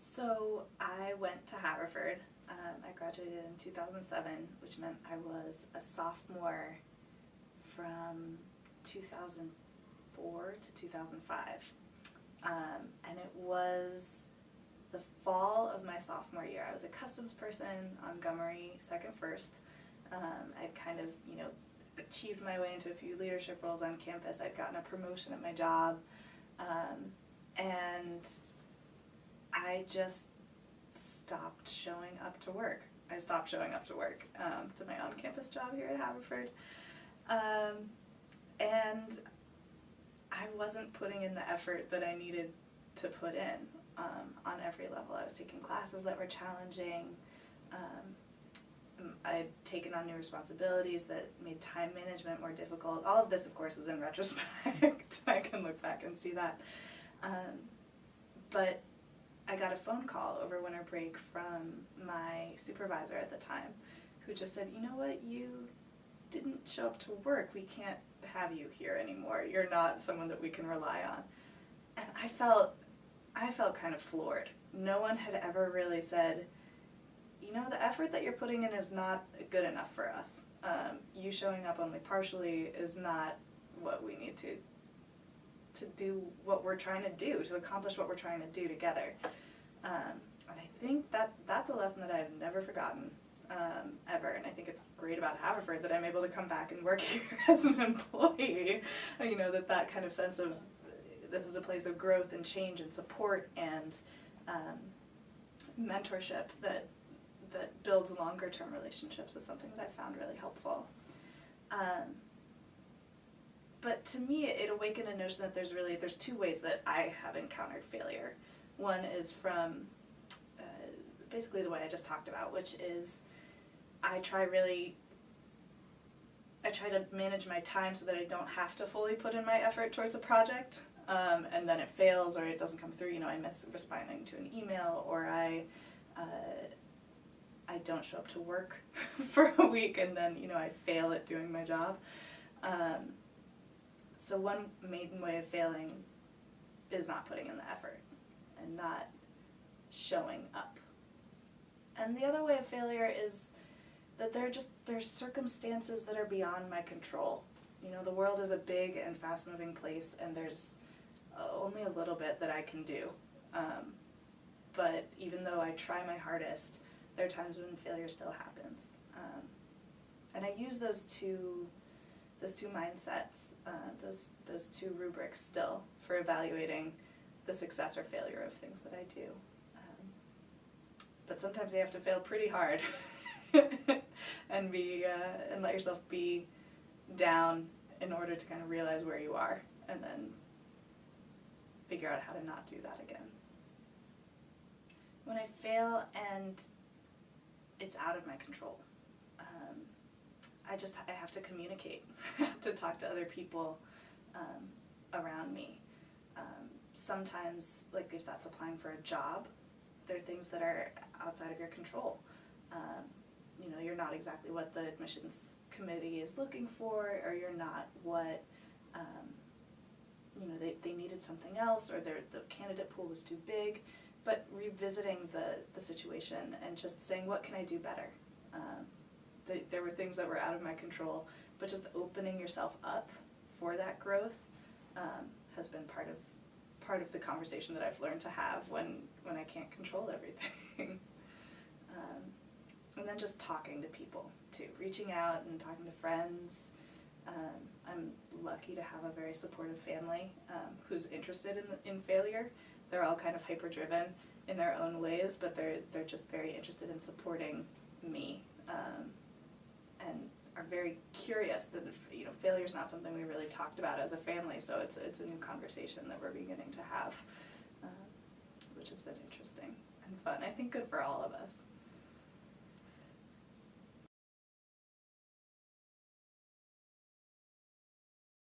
So I went to Haverford. I graduated in 2007, which meant I was a sophomore from 2004 to 2005. And it was the fall of my sophomore year. I was a customs person on Montgomery, second first. I'd kind of, achieved my way into a few leadership roles on campus. I'd gotten a promotion at my job. And I just stopped showing up to work. I stopped showing up to work, to my on-campus job here at Haverford. And I wasn't putting in the effort that I needed to put in on every level. I was taking classes that were challenging. I'd taken on new responsibilities that made time management more difficult. All of this, of course, is in retrospect. I can look back and see that. But I got a phone call over winter break from my supervisor at the time, who just said, you know what, you didn't show up to work. We can't have you here anymore. You're not someone that we can rely on. And I felt kind of floored. No one had ever really said, the effort that you're putting in is not good enough for us. You showing up only partially is not what we need to do what we're trying to do, to accomplish what we're trying to do together. And I think that's a lesson that I've never forgotten, ever. And I think it's great about Haverford that I'm able to come back and work here as an employee. That kind of sense of this is a place of growth and change and support and mentorship that builds longer term relationships is something that I found really helpful. But to me, it awakened a notion that there's two ways that I have encountered failure. One is from basically the way I just talked about, which is I try to manage my time so that I don't have to fully put in my effort towards a project, and then it fails or it doesn't come through. I miss responding to an email, or I don't show up to work for a week, and then I fail at doing my job. So one main way of failing is not putting in the effort and not showing up. And the other way of failure is that there's circumstances that are beyond my control. The world is a big and fast-moving place, and there's only a little bit that I can do. But even though I try my hardest, there are times when failure still happens. And I use those two mindsets, those two rubrics still for evaluating the success or failure of things that I do. But sometimes you have to fail pretty hard and let yourself be down in order to kind of realize where you are and then figure out how to not do that again. When I fail and it's out of my control, I have to communicate, to talk to other people around me. Sometimes, like if that's applying for a job, there are things that are outside of your control. You're not exactly what the admissions committee is looking for, or you're not what, they needed something else, or the candidate pool was too big. But revisiting the situation and just saying, what can I do better? There were things that were out of my control, but just opening yourself up for that growth has been part of the conversation that I've learned to have when I can't control everything. And then just talking to people too, reaching out and talking to friends. I'm lucky to have a very supportive family who's interested in failure. They're all kind of hyper-driven in their own ways, but they're just very interested in supporting me, and are very curious that failure is not something we really talked about as a family. So it's a new conversation that we're beginning to have, which has been interesting and fun. I think good for all of us.